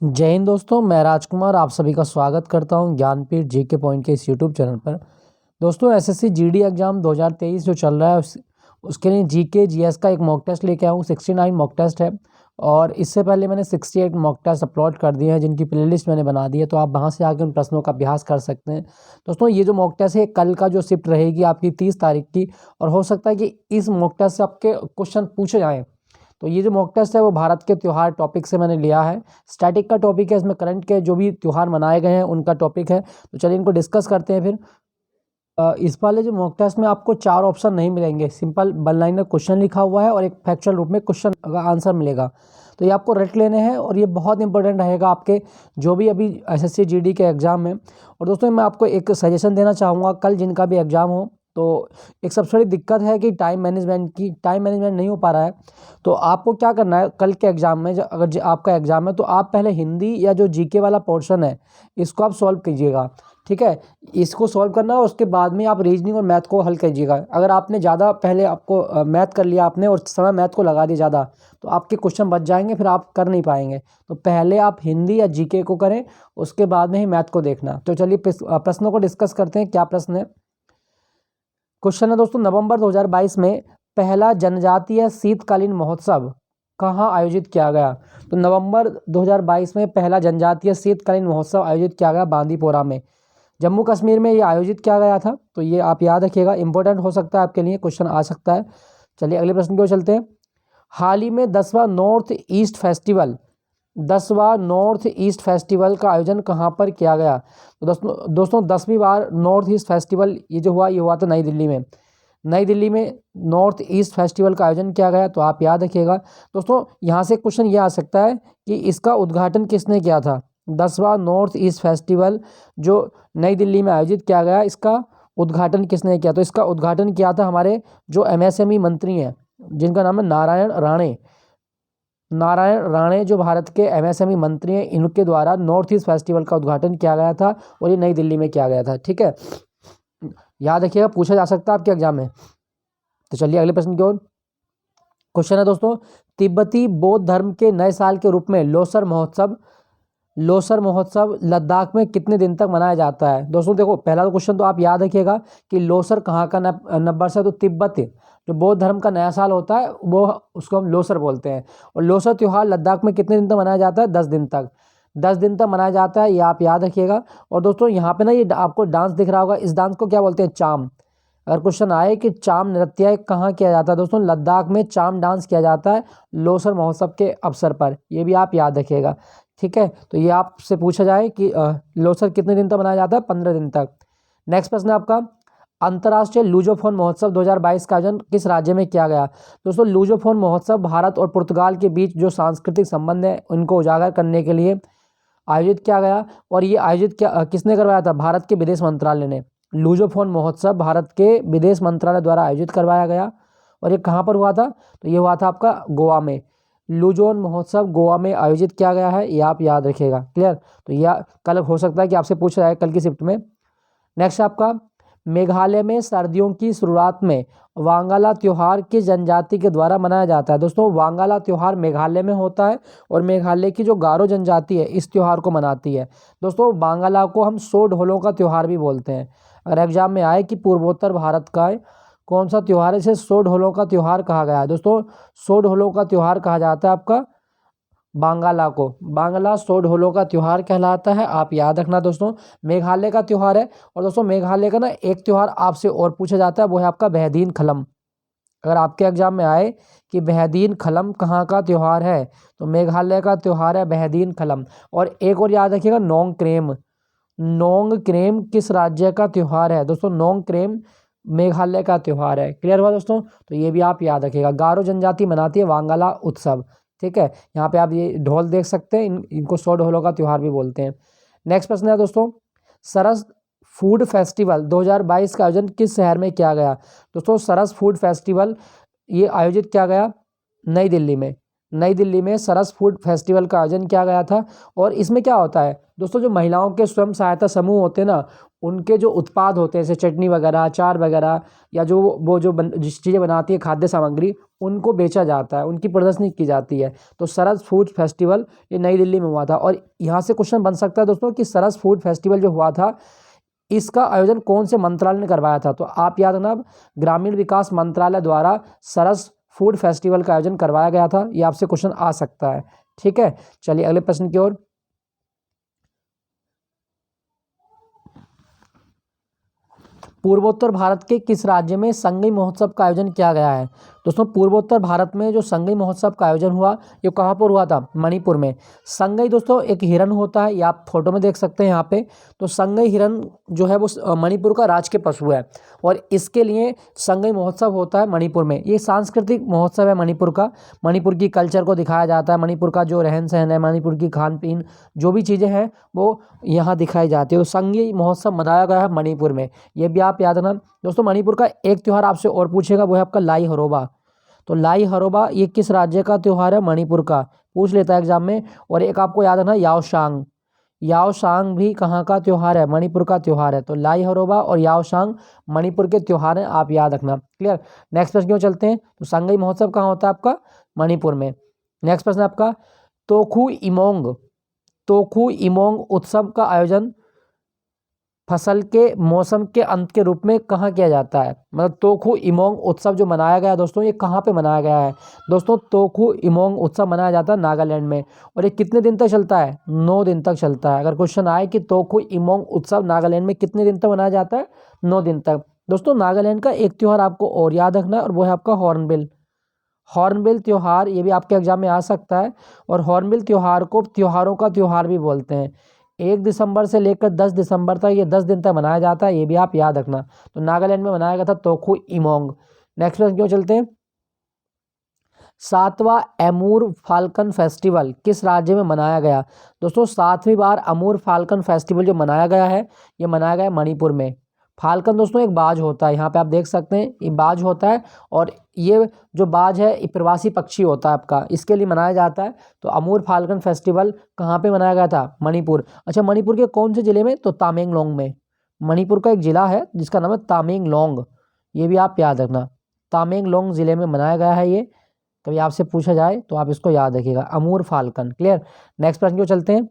जय हिंद दोस्तों, मैं राजकुमार आप सभी का स्वागत करता हूं ज्ञानपीठ जीके पॉइंट के इस यूट्यूब चैनल पर। दोस्तों, एसएससी जीडी एग्ज़ाम 2023 जो चल रहा है उसके लिए जीके जीएस का एक मॉक टेस्ट लेके आया हूँ। 69 मॉक टेस्ट है और इससे पहले मैंने 68 मॉक टेस्ट अपलोड कर दिए हैं, जिनकी प्लेलिस्ट मैंने बना दी है, तो आप वहाँ से आके उन प्रश्नों का अभ्यास कर सकते हैं। दोस्तों, ये जो मॉक टेस्ट है कल का जो शिफ्ट रहेगी आपकी 30 तारीख की, और हो सकता है कि इस मॉक टेस्ट से आपके क्वेश्चन पूछे जाएँ। तो ये जो मॉक टेस्ट है वो भारत के त्यौहार टॉपिक से मैंने लिया है। स्टैटिक का टॉपिक है, इसमें करंट के जो भी त्यौहार मनाए गए हैं उनका टॉपिक है। तो चलिए इनको डिस्कस करते हैं फिर। इस वाले जो मॉक टेस्ट में आपको 4 ऑप्शन नहीं मिलेंगे, सिंपल वन लाइनर क्वेश्चन लिखा हुआ है और एक फैक्चुअल रूप में क्वेश्चन का आंसर मिलेगा। तो ये आपको रट लेने हैं और ये बहुत इंपॉर्टेंट रहेगा आपके जो भी अभी एसएससी जीडी के एग्ज़ाम में। और दोस्तों, मैं आपको एक सजेशन देना चाहूँगा, कल जिनका भी एग्ज़ाम हो, तो एक सबसे बड़ी दिक्कत है कि टाइम मैनेजमेंट नहीं हो पा रहा है। तो आपको क्या करना है, कल के एग्ज़ाम में अगर आपका एग्ज़ाम है तो आप पहले हिंदी या जो जीके वाला पोर्शन है इसको आप सॉल्व कीजिएगा, ठीक है। इसको सॉल्व करना है, उसके बाद में आप रीजनिंग और मैथ को हल कीजिएगा। अगर आपने ज़्यादा पहले आपको मैथ कर लिया आपने और समय मैथ को लगा दिया ज़्यादा, तो आपके क्वेश्चन बच जाएंगे, फिर आप कर नहीं पाएंगे। तो पहले आप हिंदी या जीके को करें, उसके बाद में ही मैथ को देखना। तो चलिए प्रश्नों को डिस्कस करते हैं। क्या प्रश्न है? क्वेश्चन है दोस्तों, नवंबर 2022 में पहला जनजातीय शीतकालीन महोत्सव कहाँ आयोजित किया गया? तो नवंबर 2022 में पहला जनजातीय शीतकालीन महोत्सव आयोजित किया गया बांदीपोरा में, जम्मू कश्मीर में ये आयोजित किया गया था। तो ये आप याद रखिएगा, इंपॉर्टेंट हो सकता है आपके लिए, क्वेश्चन आ सकता है। चलिए अगले प्रश्न की ओर चलते हैं। हाल ही में 10वां नॉर्थ ईस्ट फेस्टिवल का आयोजन कहाँ पर किया गया? तो दोस्तों 10वीं बार नॉर्थ ईस्ट फेस्टिवल ये हुआ था नई दिल्ली में। नई दिल्ली में नॉर्थ ईस्ट फेस्टिवल का आयोजन किया गया, तो आप याद रखिएगा। दोस्तों, यहाँ से क्वेश्चन ये आ सकता है कि इसका उद्घाटन किसने किया था? 10वां नॉर्थ ईस्ट फेस्टिवल जो नई दिल्ली में आयोजित किया गया, इसका उद्घाटन किसने किया? तो इसका उद्घाटन किया था हमारे जो एमएसएमई मंत्री हैं, जिनका नाम है नारायण राणे, जो भारत के एमएसएमई मंत्री हैं, इनके द्वारा नॉर्थ ईस्ट फेस्टिवल का उद्घाटन किया गया था और ये नई दिल्ली में किया गया था, ठीक है। याद रखिएगा, पूछा जा सकता है आपके एग्जाम में। तो चलिए अगले प्रश्न की ओर। क्वेश्चन है दोस्तों, तिब्बती बौद्ध धर्म के नए साल के रूप में लोसर महोत्सव लद्दाख में कितने दिन तक मनाया जाता है? दोस्तों देखो, पहला तो क्वेश्चन तो आप याद रखिएगा कि लोसर कहाँ का नंबर है, तो तिब्बत जो बौद्ध धर्म का नया साल होता है वो उसको हम लोसर बोलते हैं। और लोसर त्यौहार लद्दाख में कितने दिन तक मनाया जाता है? 10 दिन तक। 10 दिन तक मनाया जाता है, ये आप याद रखिएगा। और दोस्तों यहाँ पे ना ये आपको डांस दिख रहा होगा, इस डांस को क्या बोलते हैं? चाम। अगर क्वेश्चन आए कि चाम नृत्य कहाँ किया जाता है, दोस्तों लद्दाख में चाम डांस किया जाता है लोसर महोत्सव के अवसर पर, ये भी आप याद रखिएगा, ठीक है। तो ये आपसे पूछा जाए कि लोसर कितने दिन तक मनाया जाता है? 15 दिन तक। नेक्स्ट प्रश्न है आपका, अंतर्राष्ट्रीय लूजोफोन महोत्सव 2022 का आयोजन किस राज्य में किया गया? दोस्तों लूजोफोन महोत्सव भारत और पुर्तगाल के बीच जो सांस्कृतिक संबंध है उनको उजागर करने के लिए आयोजित किया गया। और ये आयोजित किसने करवाया था? भारत के विदेश मंत्रालय ने। लूजोफोन महोत्सव भारत के विदेश मंत्रालय द्वारा आयोजित करवाया गया। और ये कहाँ पर हुआ था? तो ये हुआ था आपका गोवा में। लूजोन महोत्सव गोवा में आयोजित किया गया है, ये आप याद रखिएगा, क्लियर। तो यह कल हो सकता है कि आपसे पूछा जाए कल की शिफ्ट में। नेक्स्ट आपका, मेघालय में सर्दियों की शुरुआत में वांगाला त्योहार किस जनजाति के द्वारा मनाया जाता है? दोस्तों वांगाला त्योहार मेघालय में होता है और मेघालय की जो गारो जनजाति है इस त्योहार को मनाती है। दोस्तों वांगाला को हम सौ ढोलों का त्योहार भी बोलते हैं। अगर एग्जाम में आए कि पूर्वोत्तर भारत का कौन सा त्योहार है, इसे सौ ढोलों का त्योहार कहा गया है। दोस्तों सौ ढोलों का त्योहार कहा जाता है आपका बांगाला को। बांगला सौ ढोलों का त्योहार कहलाता है, आप याद रखना दोस्तों। मेघालय का त्योहार है। और दोस्तों मेघालय का ना एक त्योहार आपसे और पूछा जाता है, वो है आपका बहदीन खलम। अगर आपके एग्जाम में आए कि बहदीन खलम कहाँ का त्योहार है, तो मेघालय का त्योहार है बहदीन खलम। और एक और याद रखिएगा, नोंग क्रेम किस राज्य का त्योहार है? दोस्तों नोंग क्रेम मेघालय का त्योहार है, क्लियर हुआ दोस्तों। तो ये भी आप याद रखिएगा, गारो जनजाति मनाती है वांगाला उत्सव, ठीक है। यहाँ पे आप ये ढोल देख सकते हैं, इनको सौ ढोलों का त्योहार भी बोलते हैं। नेक्स्ट प्रश्न है दोस्तों, सरस फूड फेस्टिवल 2022 का आयोजन किस शहर में किया गया? दोस्तों सरस फूड फेस्टिवल ये आयोजित किया गया नई दिल्ली में। नई दिल्ली में सरस फूड फेस्टिवल का आयोजन किया गया था। और इसमें क्या होता है दोस्तों, जो महिलाओं के स्वयं सहायता समूह होते हैं ना, उनके जो उत्पाद होते हैं जैसे चटनी वगैरह, अचार वगैरह, या जो वो जो जिस चीज़ें बनाती है खाद्य सामग्री, उनको बेचा जाता है, उनकी प्रदर्शनी की जाती है। तो सरस फूड फेस्टिवल ये नई दिल्ली में हुआ था। और यहाँ से क्वेश्चन बन सकता है दोस्तों कि सरस फूड फेस्टिवल जो हुआ था, इसका आयोजन कौन से मंत्रालय ने करवाया था? तो आप याद रखना, ग्रामीण विकास मंत्रालय द्वारा सरस फूड फेस्टिवल का आयोजन करवाया गया था। ये आपसे क्वेश्चन आ सकता है। ठीक है, चलिए अगले प्रश्न की ओर। पूर्वोत्तर भारत के किस राज्य में संगई महोत्सव का आयोजन किया गया है? दोस्तों, पूर्वोत्तर भारत में जो संगई महोत्सव का आयोजन हुआ, ये कहाँ पर हुआ था? मणिपुर में। संगई दोस्तों एक हिरन होता है, ये आप फोटो में देख सकते हैं यहाँ पे। तो संगई हिरन जो है वो मणिपुर का राजकीय पशु है, और इसके लिए संगई महोत्सव होता है मणिपुर में। ये सांस्कृतिक महोत्सव है मणिपुर का। मणिपुर की कल्चर को दिखाया जाता है, मणिपुर का जो रहन सहन है, मणिपुर की खान पीन, जो भी चीज़ें हैं वो यहाँ दिखाई जाती है। तो संगई महोत्सव मनाया गया है मणिपुर में, ये भी आप याद रखना। दोस्तों, मणिपुर का एक त्यौहार आपसे और पूछेगा, वो है आपका लाई हरोबा। तो लाई हरोबा ये किस राज्य का त्यौहार है? मणिपुर का, पूछ लेता है एग्जाम में। और एक आपको याद रखना, याओशांग। याओशांग भी कहाँ का त्यौहार है? मणिपुर का त्यौहार है। तो लाई हरोबा और याओशांग मणिपुर के त्यौहार हैं, आप याद रखना। क्लियर। नेक्स्ट प्रश्न क्यों चलते हैं। तो संगई महोत्सव कहाँ होता है आपका? मणिपुर में। नेक्स्ट प्रश्न आपका, तोखु इमोंग। तोखु इमोंग उत्सव का आयोजन फसल के मौसम के अंत के रूप में कहाँ किया जाता है? मतलब तोखु इमोंग उत्सव जो मनाया गया दोस्तों, ये कहाँ पे मनाया गया है? दोस्तों, तोखु इमोंग उत्सव मनाया जाता है नागालैंड में। और ये कितने दिन तक चलता है? 9 दिन तक चलता है। अगर क्वेश्चन आए कि तोखु इमोंग उत्सव नागालैंड में कितने दिन तक मनाया जाता है? 9 दिन तक। दोस्तों, नागालैंड का एक त्यौहार आपको और याद रखना है, और वो है आपका हॉर्नबिल। हॉर्नबिल त्यौहार, ये भी आपके एग्जाम में आ सकता है। और हॉर्नबिल त्यौहार को त्योहारों का त्यौहार भी बोलते हैं। 1 दिसंबर से लेकर 10 दिसंबर तक, ये 10 दिन तक मनाया जाता है, ये भी आप याद रखना। तो नागालैंड में मनाया गया था तोखु इमोंग। नेक्स्ट प्रश्न क्यों चलते हैं। 7वां अमूर फाल्कन फेस्टिवल किस राज्य में मनाया गया? दोस्तों, 7वीं बार अमूर फाल्कन फेस्टिवल जो मनाया गया है, ये मनाया गया है मणिपुर में। फाल्कन दोस्तों एक बाज होता है, यहाँ पे आप देख सकते हैं, ये बाज होता है। और ये जो बाज है, ये प्रवासी पक्षी होता है आपका, इसके लिए मनाया जाता है। तो अमूर फाल्कन फेस्टिवल कहाँ पे मनाया गया था? मणिपुर। अच्छा, मणिपुर के कौन से जिले में? तो तामेंगलोंग में। मणिपुर का एक जिला है जिसका नाम है तामेंगलोंग, ये भी आप याद रखना। तामेंगलोंग जिले में मनाया गया है ये। कभी आपसे पूछा जाए तो आप इसको याद रखिएगा, अमूर फाल्कन। क्लियर। नेक्स्ट प्रश्न क्यों चलते हैं।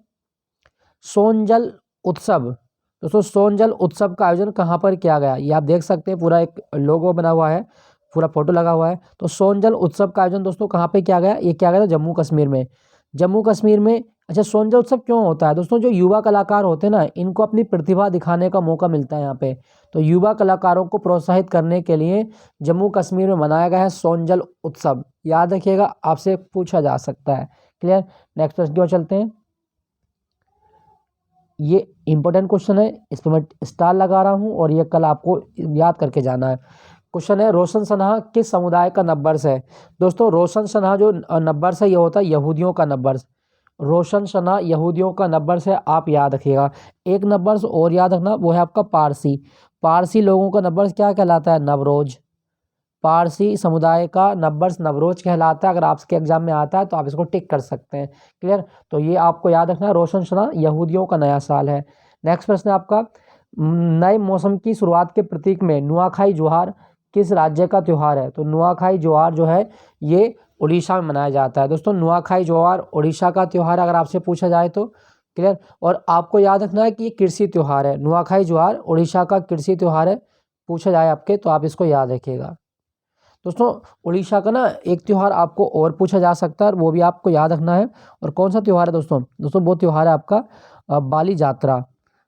सोनजल उत्सव। दोस्तों, सोनजल उत्सव का आयोजन कहाँ पर किया गया? ये आप देख सकते हैं, पूरा एक लोगो बना हुआ है, पूरा फोटो लगा हुआ है। तो सोनजल उत्सव का आयोजन दोस्तों कहाँ पे किया गया? ये किया गया था जम्मू कश्मीर में। जम्मू कश्मीर में। अच्छा, सोनजल उत्सव क्यों होता है? दोस्तों, जो युवा कलाकार होते हैं ना, इनको अपनी प्रतिभा दिखाने का मौका मिलता है यहाँ पे। तो युवा कलाकारों को प्रोत्साहित करने के लिए जम्मू कश्मीर में मनाया गया है सोनजल उत्सव, याद रखिएगा, आपसे पूछा जा सकता है। क्लियर। नेक्स्ट प्रश्न की ओर चलते हैं। ये इंपॉर्टेंट क्वेश्चन है, इस पर मैं स्टार लगा रहा हूँ, और ये कल आपको याद करके जाना है। क्वेश्चन है, रोशन सन्हा किस समुदाय का नब्बर्स है? दोस्तों, रोशन सन्हा जो नब्बर्स है, ये होता है यहूदियों का नब्बर्स। रोशन सन्हा यहूदियों का नब्बर्स है, आप याद रखिएगा। एक नब्बर्स और याद रखना, वो है आपका पारसी। पारसी लोगों का नब्बर्स क्या कहलाता है? नवरोज। पारसी समुदाय का नब्बर्स नवरोज कहलाता है। अगर आपके एग्जाम में आता है तो आप इसको टिक कर सकते हैं। क्लियर। तो ये आपको याद रखना, रोशन सना यहूदियों का नया साल है। नेक्स्ट प्रश्न है आपका, नए मौसम की शुरुआत के प्रतीक में नुआखाई जोहार किस राज्य का त्यौहार है? तो नुआखाई जोहार जो है, ये उड़ीसा में मनाया जाता है। दोस्तों, नुआखाई जोहार उड़ीसा का त्यौहार है, अगर आपसे पूछा जाए तो। क्लियर। और आपको याद रखना है कि ये कृषि त्यौहार है। नुआखाई जोहार उड़ीसा का कृषि त्यौहार है, पूछा जाए आपके तो आप इसको याद रखिएगा। दोस्तों, उड़ीसा का ना एक त्यौहार आपको और पूछा जा सकता है, और वो भी आपको याद रखना है। और कौन सा त्यौहार है दोस्तों? दोस्तों, वो त्यौहार है आपका बाली जात्रा।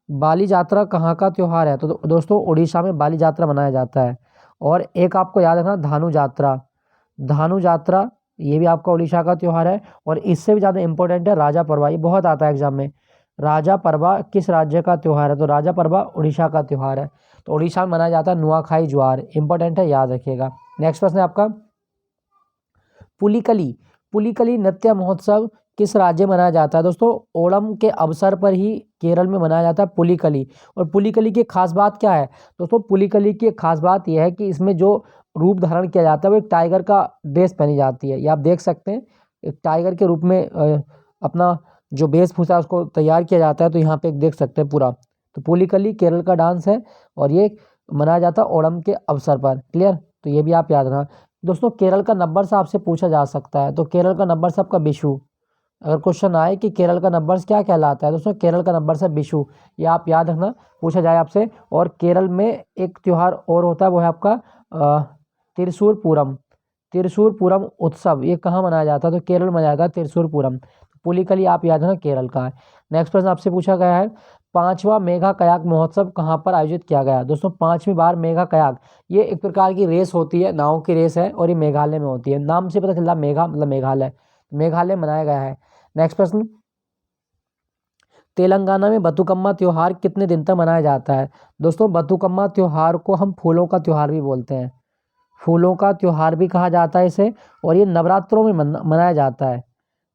बाली जात्रा कहाँ का त्यौहार है? तो दोस्तों, उड़ीसा में बाली जात्रा मनाया जाता है। और एक आपको याद रखना, धानु जात्रा। धानु जात्रा ये भी आपका उड़ीसा का त्यौहार है। और इससे भी ज़्यादा इंपॉर्टेंट है राजा परवा, ये बहुत आता है एग्जाम में। राजा परवा किस राज्य का त्यौहार है? तो राजा परवा उड़ीसा का त्यौहार है। तो उड़ीसा में मनाया जाता है नुआखाई ज्वार, इंपॉर्टेंट है, याद रखिएगा। नेक्स्ट प्रश्न है आपका, पुलिकली। पुलिकली नृत्य महोत्सव किस राज्य में मनाया जाता है? दोस्तों, ओणम के अवसर पर ही केरल में मनाया जाता है पुलिकली। और पुलिकली की खास बात क्या है? दोस्तों, पुलिकली की खास बात यह है कि इसमें जो रूप धारण किया जाता है वो एक टाइगर का ड्रेस पहनी जाती है, ये आप देख सकते हैं। एक टाइगर के रूप में अपना जो वेशभूषा उसको तैयार किया जाता है। तो यहाँ पे देख सकते हैं पूरा तो पुलिकली केरल का डांस है और ये मनाया जाता है ओणम के अवसर पर। क्लियर, तो ये भी आप याद रखना। दोस्तों केरल का नंबर से आपसे पूछा जा सकता है, तो केरल का नंबर से आपका विशु, अगर क्वेश्चन आए कि केरल का नंबर क्या कहलाता है, दोस्तों केरल का नंबर से विशु, ये आप याद रखना, पूछा जाए आपसे। और केरल में एक त्यौहार और होता है, वो है आपका त्रिशूर पूरम। त्रिशूर पूरम उत्सव ये कहाँ मनाया जाता है, तो केरल में मनाया जाता है त्रिशूर पूरम। पुलिकली आप याद रखना केरल का है। नेक्स्ट प्रश्न आपसे पूछा गया है, 5वां मेघा कयाक महोत्सव कहाँ पर आयोजित किया गया। दोस्तों 5वीं बार मेघा कयाक, ये एक प्रकार की रेस होती है, नाव की रेस है, और ये मेघालय में होती है। नाम से पता चल रहा है मेघा मतलब मेघालय, मेघालय मनाया गया है। नेक्स्ट प्रश्न, तेलंगाना में बतुकम्मा त्योहार कितने दिन तक मनाया जाता है। दोस्तों बतुकम्मा त्योहार को हम फूलों का त्योहार भी बोलते हैं, फूलों का त्योहार भी कहा जाता है इसे, और ये नवरात्रों में मनाया जाता है।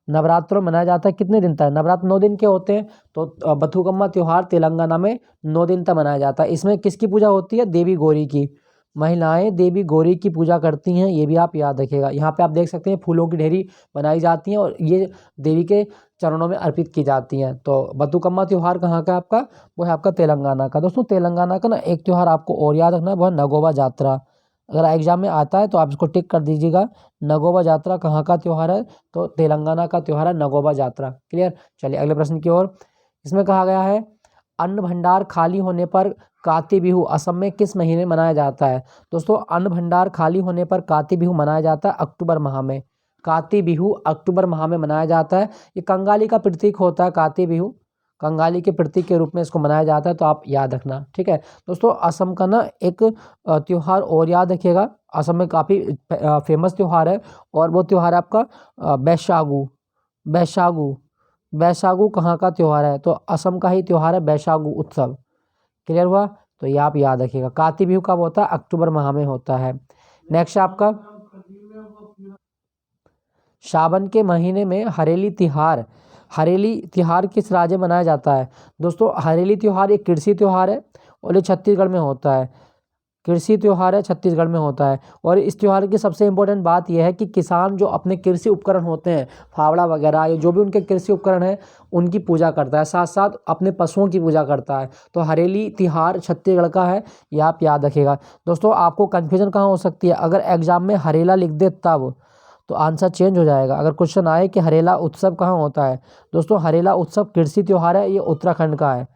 नवरात्रों में मनाया जाता है कितने दिन तक, नवरात्र 9 दिन के होते हैं, तो बथुकम्मा त्योहार तेलंगाना में 9 दिन तक मनाया जाता है। इसमें किसकी पूजा होती है, देवी गौरी की। महिलाएं देवी गौरी की पूजा करती हैं, ये भी आप याद रखिएगा। यहाँ पे आप देख सकते हैं फूलों की ढेरी बनाई जाती हैं और ये देवी के चरणों में अर्पित की जाती हैं। तो बथुकम्मा त्योहार कहाँ का आपका, वो है आपका तेलंगाना का। दोस्तों तेलंगाना का ना एक त्यौहार आपको और याद रखना है, वो है नगोबा जात्रा। अगर एग्जाम में आता है तो आप इसको टिक कर दीजिएगा। नगोबा जात्रा कहाँ का त्यौहार है, तो तेलंगाना का त्यौहार है नगोबा जात्रा। क्लियर, चलिए अगले प्रश्न की ओर। इसमें कहा गया है, अन्न भंडार खाली होने पर काती बिहू असम में किस महीने मनाया जाता है। दोस्तों अन्न भंडार खाली होने पर काती बिहू मनाया जाता है अक्टूबर माह में। काती बिहू अक्टूबर माह में मनाया जाता है। ये कंगाली का प्रतीक होता है, काती बिहू कंगाली के प्रतीक के रूप में इसको मनाया जाता है, तो आप याद रखना। ठीक है दोस्तों, असम का ना एक त्यौहार और याद रखिएगा, असम में काफ़ी फेमस त्यौहार है, और वो त्यौहार है आपका बैशागु। बैशागु, बैशागु कहाँ का त्यौहार है, तो असम का ही त्यौहार है बैशागु उत्सव। क्लियर हुआ, तो ये आप याद रखिएगा। काती बिहू कब होता है, अक्टूबर माह में होता है। नेक्स्ट आपका, सावन के महीने में हरेली तिहार, हरेली तिहार किस राज्य में मनाया जाता है। दोस्तों हरेली त्यौहार एक कृषि त्यौहार है और ये छत्तीसगढ़ में होता है। कृषि त्यौहार है, छत्तीसगढ़ में होता है। और इस त्यौहार की सबसे इम्पोर्टेंट बात यह है कि किसान जो अपने कृषि उपकरण होते हैं, फावड़ा वगैरह, या जो भी उनके कृषि उपकरण हैं, उनकी पूजा करता है, साथ साथ अपने पशुओं की पूजा करता है। तो हरेली तिहार छत्तीसगढ़ का है, ये आप याद रखिएगा। दोस्तों आपको कन्फ्यूजन कहाँ हो सकती है, अगर एग्जाम में हरेला लिख दे तब तो आंसर चेंज हो जाएगा। अगर क्वेश्चन आए कि हरेला उत्सव कहाँ होता है, दोस्तों हरेला उत्सव कृषि त्यौहार है, ये उत्तराखंड का है।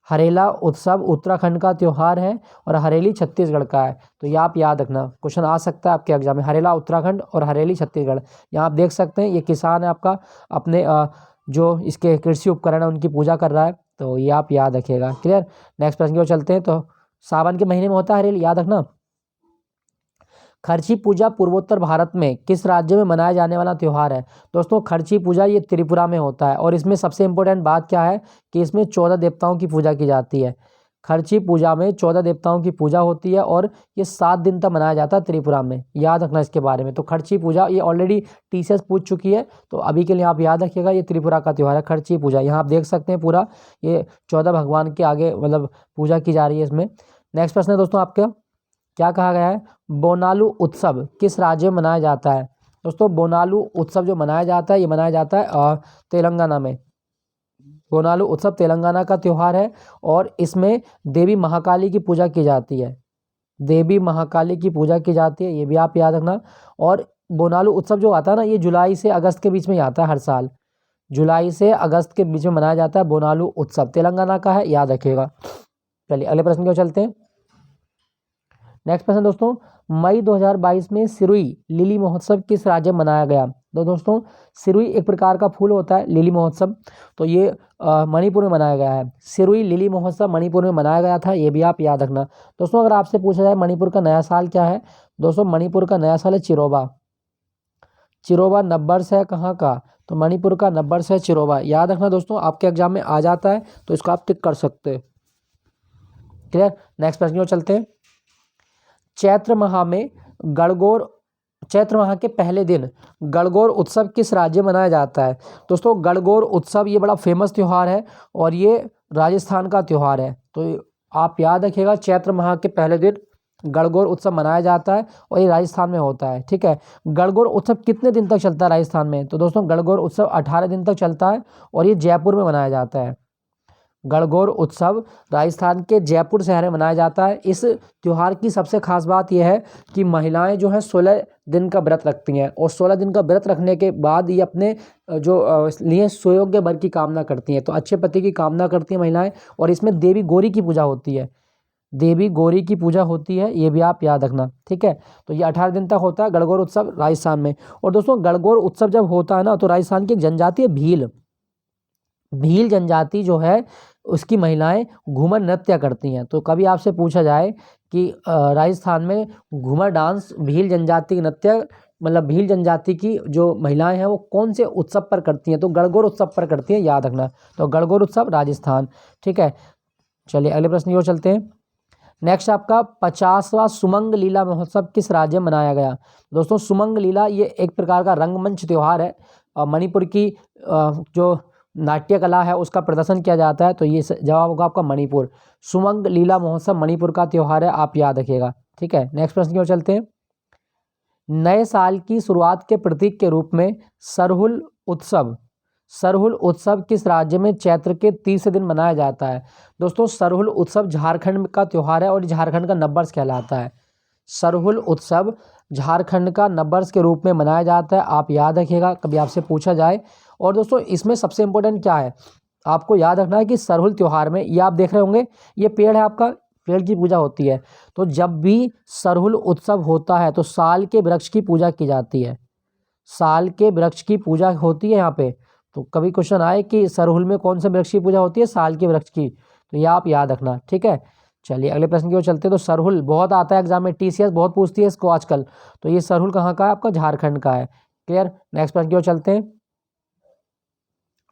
हरेला उत्सव उत्तराखंड का त्यौहार है और हरेली छत्तीसगढ़ का है। तो ये आप याद रखना, क्वेश्चन आ सकता है आपके एग्जाम में, हरेला उत्तराखंड और हरेली छत्तीसगढ़। यहाँ आप देख सकते हैं ये किसान है आपका, अपने जो इसके कृषि उपकरण है उनकी पूजा कर रहा है, तो ये आप याद रखिएगा। क्लियर, नेक्स्ट प्रश्न की ओर चलते हैं। तो सावन के महीने में होता है हरेली, याद रखना। खर्ची पूजा पूर्वोत्तर भारत में किस राज्य में मनाया जाने वाला त्यौहार है। दोस्तों खर्ची पूजा ये त्रिपुरा में होता है, और इसमें सबसे इंपॉर्टेंट बात क्या है कि इसमें 14 देवताओं की पूजा की जाती है। खर्ची पूजा में 14 देवताओं की पूजा होती है और ये 7 दिन तक मनाया जाता है त्रिपुरा में, याद रखना इसके बारे में। तो खर्ची पूजा ये ऑलरेडी टीसीएस पूछ चुकी है, तो अभी के लिए आप याद रखिएगा, ये त्रिपुरा का त्यौहार है खर्ची पूजा। यहाँ आप देख सकते हैं पूरा ये 14 भगवान के आगे मतलब पूजा की जा रही है इसमें। नेक्स्ट प्रश्न है दोस्तों आपका, क्या कहा गया है, बोनालू उत्सव किस राज्य में मनाया जाता है। दोस्तों बोनालू उत्सव जो मनाया जाता है, ये मनाया जाता है तेलंगाना में। बोनालू उत्सव तेलंगाना का त्यौहार है और इसमें देवी महाकाली की पूजा की जाती है। देवी महाकाली की पूजा की जाती है, ये भी आप याद रखना। और बोनालू उत्सव जो आता है ना, ये जुलाई से अगस्त के बीच में ही आता है हर साल। जुलाई से अगस्त के बीच में मनाया जाता है बोनालू उत्सव, तेलंगाना का है, याद रखिएगा। चलिए अगले प्रश्न की ओर चलते हैं। नेक्स्ट प्रश्न दोस्तों, मई 2022 में सिरुई लिली महोत्सव किस राज्य में मनाया गया। तो दोस्तों सिरुई एक प्रकार का फूल होता है, लिली महोत्सव, तो ये मणिपुर में मनाया गया है। सिरुई लिली महोत्सव मणिपुर में मनाया गया था, ये भी आप याद रखना। दोस्तों अगर आपसे पूछा जाए मणिपुर का नया साल क्या है, दोस्तों मणिपुर का नया साल है चिरोबा। चिरोबा नब्बर्स है कहाँ का, तो मणिपुर का नब्बर्स है चिरोबा, याद रखना दोस्तों, आपके एग्जाम में आ जाता है तो इसको आप टिक कर सकते हैं। क्लियर, नेक्स्ट प्रश्न की ओर चलते हैं। चैत्र माह में गणगौर, चैत्र माह के पहले दिन गणगौर उत्सव किस राज्य में मनाया जाता है। दोस्तों गणगौर उत्सव ये बड़ा फेमस त्यौहार है और ये राजस्थान का त्यौहार है, तो आप याद रखिएगा चैत्र माह के पहले दिन गणगौर उत्सव मनाया जाता है और ये राजस्थान में होता है। ठीक है, गणगौर उत्सव कितने दिन तक चलता है राजस्थान में, तो दोस्तों गणगौर उत्सव 18 दिन तक चलता है और ये जयपुर में मनाया जाता है। गणगौर उत्सव राजस्थान के जयपुर शहर में मनाया जाता है। इस त्यौहार की सबसे खास बात यह है कि महिलाएं जो हैं 16 दिन का व्रत रखती हैं और 16 दिन का व्रत रखने के बाद ये अपने लिए सुयोग्य वर की कामना करती हैं, तो अच्छे पति की कामना करती हैं महिलाएं। और इसमें देवी गौरी की पूजा होती है, देवी गौरी की पूजा होती है, ये भी आप याद रखना, ठीक है। तो ये 18 दिन तक होता है गणगौर उत्सव राजस्थान में। और दोस्तों गणगौर उत्सव जब होता है ना, तो राजस्थान की एक जनजाति है भील, भील जनजाति जो है उसकी महिलाएं घूमर नृत्य करती हैं। तो कभी आपसे पूछा जाए कि राजस्थान में घूमर डांस भील जनजाति नृत्य मतलब भील जनजाति की जो महिलाएं हैं वो कौन से उत्सव पर करती हैं, तो गणगौर उत्सव पर करती हैं, याद रखना। तो गणगौर उत्सव राजस्थान, ठीक है। चलिए अगले प्रश्न की ओर चलते हैं। नेक्स्ट आपका 50वां सुमंग लीला महोत्सव किस राज्य में मनाया गया। दोस्तों सुमंग लीला ये एक प्रकार का रंगमंच त्यौहार है, मणिपुर की जो नाट्य कला है उसका प्रदर्शन किया जाता है। तो ये जवाब होगा आपका मणिपुर। सुमंग लीला महोत्सव मणिपुर का त्यौहार है, आप याद रखिएगा, ठीक है। नेक्स्ट प्रश्न की ओर चलते हैं। नए साल की शुरुआत के प्रतीक के रूप में सरहुल उत्सव, सरहुल उत्सव किस राज्य में चैत्र के तीसरे दिन मनाया जाता है। दोस्तों सरहुल उत्सव झारखंड का त्यौहार है और झारखंड का नववर्ष कहलाता है। सरहुल उत्सव झारखंड का नववर्ष के रूप में मनाया जाता है, आप याद रखिएगा, कभी आपसे पूछा जाए। और दोस्तों इसमें सबसे इंपॉर्टेंट क्या है, आपको याद रखना है कि सरहुल त्यौहार में ये आप देख रहे होंगे ये पेड़ है आपका, पेड़ की पूजा होती है। तो जब भी सरहुल उत्सव होता है तो साल के वृक्ष की पूजा की जाती है, साल के वृक्ष की पूजा होती है यहाँ पे। तो कभी क्वेश्चन आए कि सरहुल में कौन से वृक्ष की पूजा होती है, साल के वृक्ष की, तो ये आप याद रखना, ठीक है। चलिए अगले प्रश्न की ओर चलते हैं। तो सरहुल बहुत आता है एग्जाम में, टीसीएस बहुत पूछती है इसको आजकल। तो ये सरहुल कहाँ का है, आपका झारखंड का है, क्लियर। नेक्स्ट प्रश्न की ओर चलते हैं।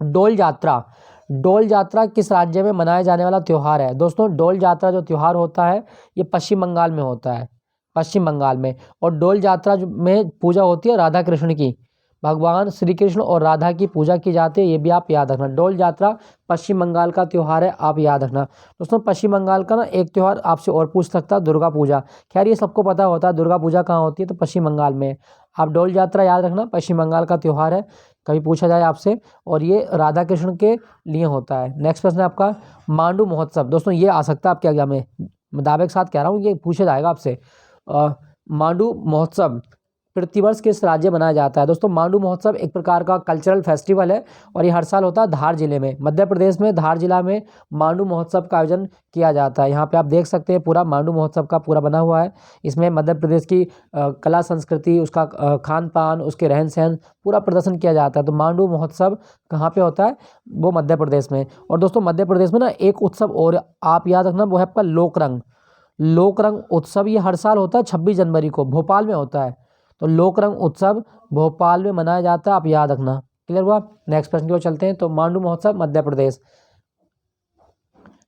डोल यात्रा, डोल यात्रा किस राज्य में मनाया जाने वाला त्यौहार है। दोस्तों डोल यात्रा जो त्यौहार होता है ये पश्चिम बंगाल में होता है, पश्चिम बंगाल में। और डोल यात्रा में पूजा होती है राधा कृष्ण की, भगवान श्री कृष्ण और राधा की पूजा की जाती है, ये भी आप याद रखना। डोल यात्रा पश्चिम बंगाल का त्यौहार है, आप याद रखना। दोस्तों पश्चिम बंगाल का ना एक त्यौहार आपसे और पूछ सकता है, दुर्गा पूजा। खैर ये सबको पता होता है दुर्गा पूजा कहाँ होती है, तो पश्चिम बंगाल में। आप डोल यात्रा याद रखना, पश्चिम बंगाल का त्यौहार है, कभी पूछा जाए आपसे, और ये राधा कृष्ण के लिए होता है। नेक्स्ट प्रश्न है आपका मांडू महोत्सव। दोस्तों ये आ सकता है आपके एग्जाम में, मैं दावे के साथ कह रहा हूँ ये पूछा जाएगा आपसे। मांडू महोत्सव प्रतिवर्ष किस राज्य में मनाया जाता है। दोस्तों मांडू महोत्सव एक प्रकार का कल्चरल फेस्टिवल है और ये हर साल होता है धार जिले में, मध्य प्रदेश में धार जिला में मांडू महोत्सव का आयोजन किया जाता है। यहाँ पे आप देख सकते हैं पूरा मांडू महोत्सव का पूरा बना हुआ है। इसमें मध्य प्रदेश की कला संस्कृति, उसका खान पान, उसके रहन सहन पूरा प्रदर्शन किया जाता है। तो मांडू महोत्सव कहाँ पे होता है, वो मध्य प्रदेश में। और दोस्तों मध्य प्रदेश में ना एक उत्सव और आप याद रखना, वो है आपका लोकरंग, लोकरंग उत्सव। ये हर साल होता है 26 जनवरी को, भोपाल में होता है। तो लोकरंग उत्सव भोपाल में मनाया जाता है, आप याद रखना, क्लियर हुआ। नेक्स्ट प्रश्न की ओर चलते हैं। तो मांडू महोत्सव मध्य प्रदेश।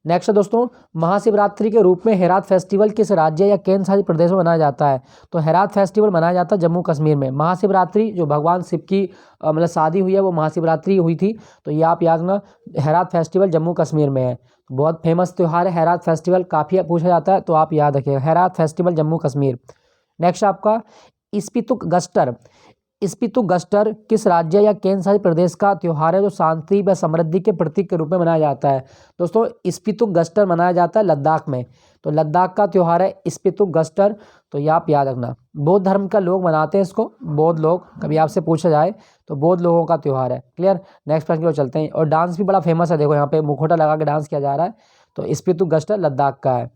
नेक्स्ट है दोस्तों महाशिवरात्रि के रूप में हेरात फेस्टिवल किस राज्य या केंद्र शासित प्रदेश में मनाया जाता है। तो हेरात फेस्टिवल मनाया जाता है जम्मू कश्मीर में। महाशिवरात्रि जो भगवान शिव की मतलब शादी हुई है वो महाशिवरात्रि हुई थी, तो ये आप याद रखना, हेरात फेस्टिवल जम्मू कश्मीर में है। बहुत फेमस त्यौहार है हेरात फेस्टिवल, काफ़ी पूछा जाता है, तो आप याद रखिएगा हेरात फेस्टिवल जम्मू कश्मीर। नेक्स्ट आपका स्पितुक गस्टर, स्पितुक गस्टर किस राज्य या केंद्र शासित प्रदेश का त्यौहार है जो शांति व समृद्धि के प्रतीक के रूप में मनाया जाता है। दोस्तों स्पितुक गस्टर मनाया जाता है लद्दाख में। तो लद्दाख का त्यौहार है स्पितुक गस्टर, तो ये आप याद रखना। बौद्ध धर्म का लोग मनाते हैं इसको, बौद्ध लोग, कभी आपसे पूछा जाए तो बौद्ध लोगों का त्यौहार है, क्लियर। नेक्स्ट प्रश्न की ओर चलते हैं। और डांस भी बड़ा फेमस है, देखो यहाँ पे मुखौटा लगा के डांस किया जा रहा है, तो स्पितुक गस्टर लद्दाख का है।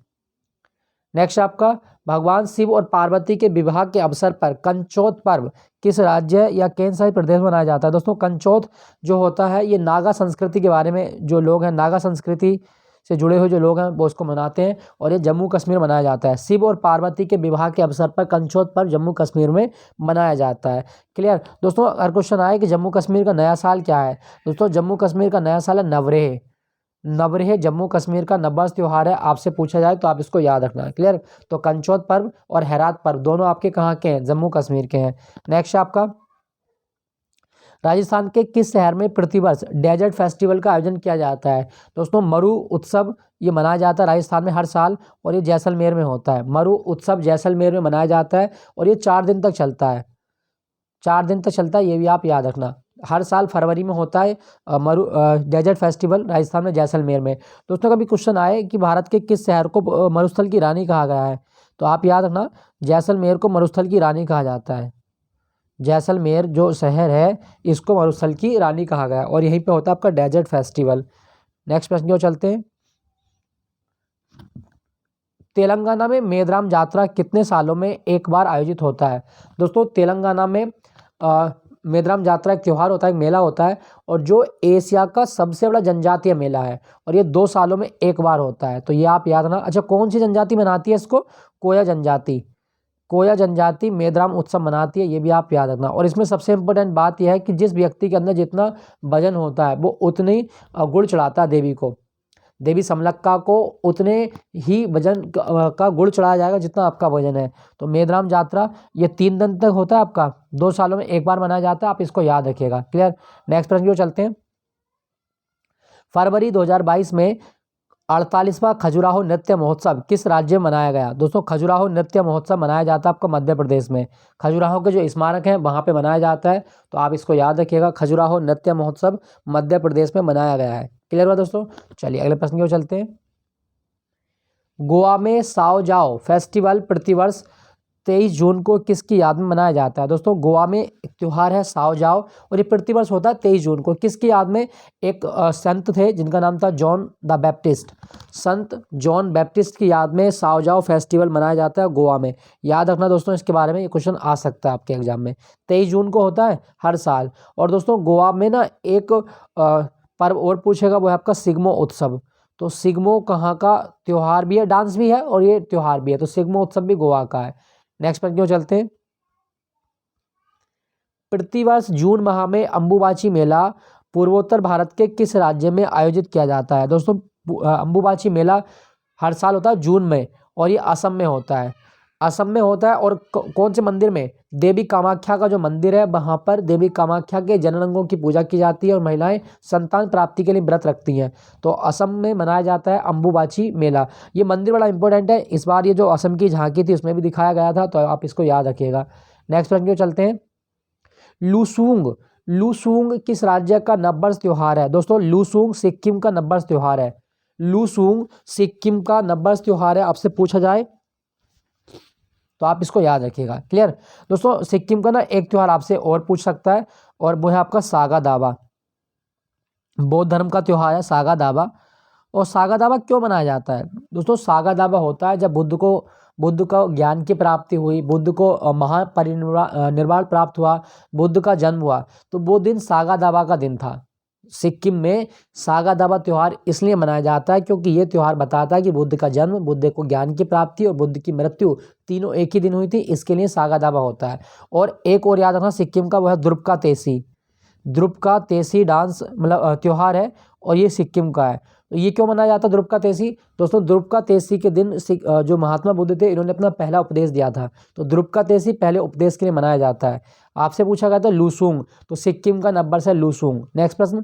नेक्स्ट आपका भगवान शिव और पार्वती के विवाह के अवसर पर कंचोत पर्व किस राज्य या केंद्र शासित प्रदेश में मनाया जाता है। दोस्तों कंचोत जो होता है ये नागा संस्कृति के बारे में, जो लोग हैं नागा संस्कृति से जुड़े हुए जो लोग हैं वो उसको मनाते हैं, और ये जम्मू कश्मीर मनाया जाता है। शिव और पार्वती के विवाह के अवसर पर कंचोत पर्व जम्मू कश्मीर में मनाया जाता है, क्लियर। दोस्तों अगर क्वेश्चन आए कि जम्मू कश्मीर का नया साल क्या है, दोस्तों जम्मू कश्मीर का नया साल है नवरेह। नवरेह जम्मू कश्मीर का नववर्ष त्यौहार है, आपसे पूछा जाए तो आप इसको याद रखना, क्लियर। तो कंचोत पर्व और हेरात पर्व दोनों आपके कहाँ के हैं, जम्मू कश्मीर के हैं। नेक्स्ट आपका राजस्थान के किस शहर में प्रतिवर्ष डेजर्ट फेस्टिवल का आयोजन किया जाता है। दोस्तों मरु उत्सव ये मनाया जाता है राजस्थान में हर साल, और ये जैसलमेर में होता है। मरु उत्सव जैसलमेर में मनाया जाता है और ये 4 दिन तक चलता है, 4 दिन तक चलता है, ये भी आप याद रखना। हर साल फरवरी में होता है डेजर्ट फेस्टिवल राजस्थान में जैसलमेर में। दोस्तों कभी क्वेश्चन आए कि भारत के किस शहर को मरुस्थल की रानी कहा गया है, तो आप याद रखना जैसलमेर को मरुस्थल की रानी कहा जाता है। जैसलमेर जो शहर है इसको मरुस्थल की रानी कहा गया है और यहीं पे होता है आपका डेजर्ट फेस्टिवल। नेक्स्ट प्रश्न की ओर चलते हैं। तेलंगाना में मेदारम जात्रा कितने सालों में एक बार आयोजित होता है? दोस्तों तेलंगाना में मेदारम जात्रा एक त्यौहार होता है, एक मेला होता है और जो एशिया का सबसे बड़ा जनजातीय मेला है और ये 2 सालों में एक बार होता है, तो ये आप याद रखना। अच्छा, कौन सी जनजाति मनाती है इसको? कोया जनजाति। कोया जनजाति मेदारम उत्सव मनाती है, ये भी आप याद रखना। और इसमें सबसे इंपॉर्टेंट बात यह है कि जिस व्यक्ति के अंदर जितना वजन होता है वो उतनी गुड़ चढ़ाता है देवी को। देवी समलक्का को उतने ही वजन का गुड़ चढ़ाया जाएगा जितना आपका वजन है। तो मेदारम जात्रा ये 3 दिन तक होता है, आपका 2 सालों में एक बार मनाया जाता है, आप इसको याद रखिएगा। क्लियर? नेक्स्ट प्रश्न की ओर चलते हैं। फरवरी 2022 में 48वां खजुराहो नृत्य महोत्सव किस राज्य में मनाया गया? दोस्तों खजुराहो नृत्य महोत्सव मनाया जाता है आपका मध्य प्रदेश में। खजुराहो के जो स्मारक हैं वहाँ पे मनाया जाता है, तो आप इसको याद रखिएगा। खजुराहो नृत्य महोत्सव मध्य प्रदेश में मनाया गया है। क्लियर हुआ दोस्तों? चलिए अगले प्रश्न की ओर चलते हैं। गोवा में साओ जाओ फेस्टिवल प्रतिवर्ष 23 जून को किसकी याद में मनाया जाता है? दोस्तों गोवा में एक त्यौहार है साओ जाओ और ये प्रतिवर्ष होता है 23 जून को। किसकी याद में? एक संत थे जिनका नाम था John the Baptist. Sant John Baptist की याद में साओ जाओ फेस्टिवल मनाया जाता है गोवा में। याद रखना दोस्तों, इसके बारे में ये क्वेश्चन आ सकता है आपके एग्जाम में। 23 जून को होता है हर साल। और दोस्तों गोवा में ना एक पर्व और पूछेगा, वो है आपका सिग्मो उत्सव। तो सिग्मो कहाँ का त्यौहार भी है, डांस भी है और ये त्यौहार भी है, तो सिग्मो उत्सव भी गोवा का है। नेक्स्ट पर क्यों चलते हैं। प्रतिवर्ष जून माह में अंबुबाची मेला पूर्वोत्तर भारत के किस राज्य में आयोजित किया जाता है? दोस्तों अंबुबाची मेला हर साल होता है जून में और ये असम में होता है। असम में होता है और कौन से मंदिर में? देवी कामाख्या का जो मंदिर है वहाँ पर देवी कामाख्या के जननांगों की पूजा की जाती है और महिलाएं संतान प्राप्ति के लिए व्रत रखती हैं। तो असम में मनाया जाता है अंबुबाची मेला। ये मंदिर बड़ा इंपॉर्टेंट है, इस बार ये जो असम की झांकी थी उसमें भी दिखाया गया था, तो आप इसको याद रखिएगा। नेक्स्ट प्रश्न की ओर चलते हैं। लुसूंग लुसूंग किस राज्य का नववर्ष त्योहार है? दोस्तों लुसूंग सिक्किम का नववर्ष त्योहार है। लुसूंग सिक्किम का नववर्ष त्योहार है, आपसे पूछा जाए तो आप इसको याद रखिएगा। क्लियर? दोस्तों सिक्किम का ना एक त्यौहार आपसे और पूछ सकता है और वो है आपका सागा दावा। बौद्ध धर्म का त्यौहार है सागा दावा। और सागा दावा क्यों मनाया जाता है? दोस्तों सागा दावा होता है जब बुद्ध को ज्ञान की प्राप्ति हुई, बुद्ध को निर्वाण प्राप्त हुआ, बुद्ध का जन्म हुआ, तो वो दिन सागा दावा का दिन था। सिक्किम में सागा दावा त्यौहार इसलिए मनाया जाता है क्योंकि ये त्यौहार बताता है कि बुद्ध का जन्म, बुद्ध को ज्ञान की प्राप्ति और बुद्ध की मृत्यु तीनों एक ही दिन हुई थी, इसके लिए सागा दावा होता है। और एक और याद रखना सिक्किम का, वो है ध्रुव का तेसी। ध्रुव का तेसी डांस मतलब त्यौहार है और ये सिक्किम का है। तो ये क्यों मनाया जाता है ध्रुव का तेसी? दोस्तों ध्रुव का तेसी के दिन जो महात्मा बुद्ध थे इन्होंने अपना पहला उपदेश दिया था, तो ध्रुव का तेसी पहले उपदेश के लिए मनाया जाता है। आपसे पूछा गया था लुसूंग, तो सिक्किम का नववर्ष है लुसूंग। नेक्स्ट प्रश्न।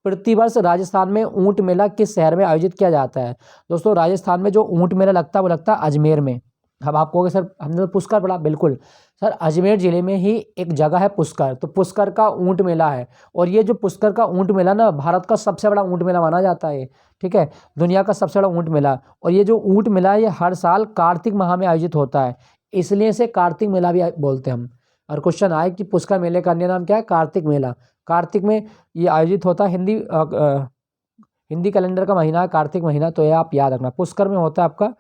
प्रतिवर्ष राजस्थान में ऊंट मेला किस शहर में आयोजित किया जाता है? दोस्तों राजस्थान में जो ऊंट मेला लगता है वो लगता है अजमेर में। अब आप कहोगे सर हमने तो पुष्कर पढ़ा, बिल्कुल सर, अजमेर जिले में ही एक जगह है पुष्कर, तो पुष्कर का ऊंट मेला है। और ये जो पुष्कर का ऊंट मेला ना भारत का सबसे बड़ा ऊंट मेला माना जाता है, ठीक है, दुनिया का सबसे बड़ा ऊंट मेला। और ये जो ऊंट मेला है ये हर साल कार्तिक माह में आयोजित होता है, इसलिए से कार्तिक मेला भी बोलते हैं हम। और क्वेश्चन आए कि पुष्कर मेले का अन्य नाम क्या है? कार्तिक मेला। कार्तिक में ये आयोजित होता है, हिंदी कैलेंडर का महीना है कार्तिक महीना, तो ये आप याद रखना। पुष्कर में होता है आपका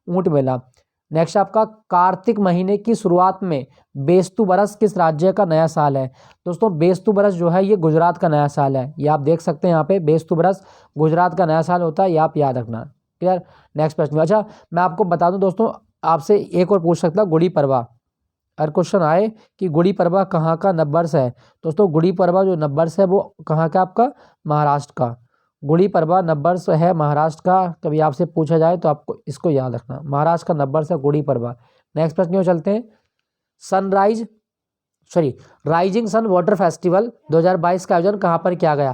ऊंट मेला। नेक्स्ट आपका कार्तिक महीने की शुरुआत में बेस्तु बरस किस राज्य का नया साल है? दोस्तों बेस्तु बरस जो है ये गुजरात का नया साल है, ये आप देख सकते हैं यहाँ पे, बेस्तु बरस गुजरात का नया साल होता है, ये आप याद रखना। क्लियर? नेक्स्ट प्रश्न। अच्छा मैं आपको बता दूं दोस्तों, आपसे एक और पूछ सकता गुड़ी पड़वा। अगर क्वेश्चन आए कि गुड़ी पड़वा कहाँ का नववर्ष है? दोस्तों गुड़ी पड़वा जो नववर्ष है वो कहाँ का? आपका महाराष्ट्र का। गुड़ी पड़वा नववर्ष है महाराष्ट्र का, कभी आपसे पूछा जाए तो आपको इसको याद रखना, महाराष्ट्र का नववर्ष है गुड़ी पड़वा। नेक्स्ट प्रश्न की ओर चलते हैं। राइजिंग सन वाटर फेस्टिवल 2022 का आयोजन कहाँ पर किया गया?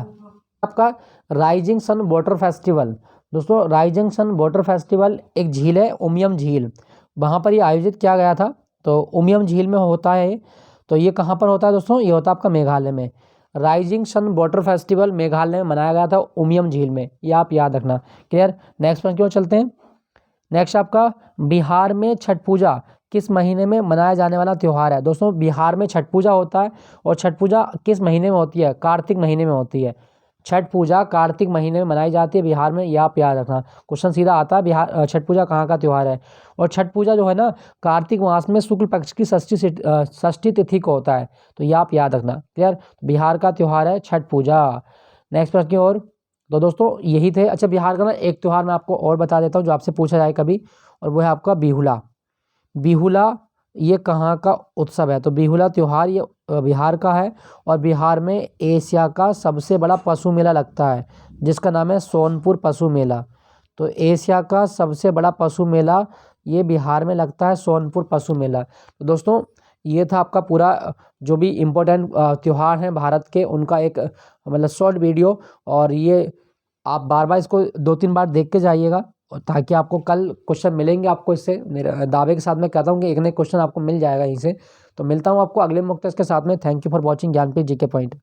आपका राइजिंग सन वाटर फेस्टिवल। दोस्तों राइजिंग सन वाटर फेस्टिवल एक झील है उमियम झील, वहाँ पर ये आयोजित किया गया था, तो उमियम झील में होता है। तो ये कहाँ पर होता है दोस्तों? ये होता है आपका मेघालय में। Rising sun water festival Meghalaya में मनाया गया था उमियम झील में, ये आप याद रखना। क्लियर। नेक्स्ट प्रश्न की ओर चलते हैं। नेक्स्ट आपका बिहार में छठ पूजा किस महीने में मनाया जाने वाला त्यौहार है। दोस्तों बिहार में छठ पूजा होता है और छठ पूजा किस महीने में होती है, कार्तिक महीने में होती है। छठ पूजा कार्तिक महीने में मनाई जाती है बिहार में, ये आप याद रखना। क्वेश्चन सीधा आता है बिहार छठ पूजा कहाँ का त्यौहार है। और छठ पूजा जो है ना कार्तिक मास में शुक्ल पक्ष की षष्ठी तिथि को होता है, तो ये आप याद रखना। क्लियर। बिहार का त्यौहार है छठ पूजा। नेक्स्ट प्रश्न की ओर। तो दोस्तों यही थे। अच्छा बिहार का ना एक त्यौहार मैं आपको और बता देता हूँ जो आपसे पूछा जाए कभी, और वो है आपका बिहुला। बिहुला ये कहाँ का उत्सव है। तो बिहुला त्यौहार ये बिहार का है और बिहार में एशिया का सबसे बड़ा पशु मेला लगता है जिसका नाम है सोनपुर पशु मेला। तो एशिया का सबसे बड़ा पशु मेला ये बिहार में लगता है, सोनपुर पशु मेला। तो दोस्तों ये था आपका पूरा जो भी इम्पोर्टेंट त्यौहार हैं भारत के उनका एक मतलब शॉर्ट वीडियो। और ये आप बार बार इसको 2-3 बार देख के जाइएगा और ताकि आपको कल क्वेश्चन मिलेंगे आपको। इससे मेरे दावे के साथ मैं कहता हूँ कि एक नए क्वेश्चन आपको मिल जाएगा यहीं से। तो मिलता हूँ आपको अगले मुक्त के साथ में। Thank you for watching Jnanpith GK point.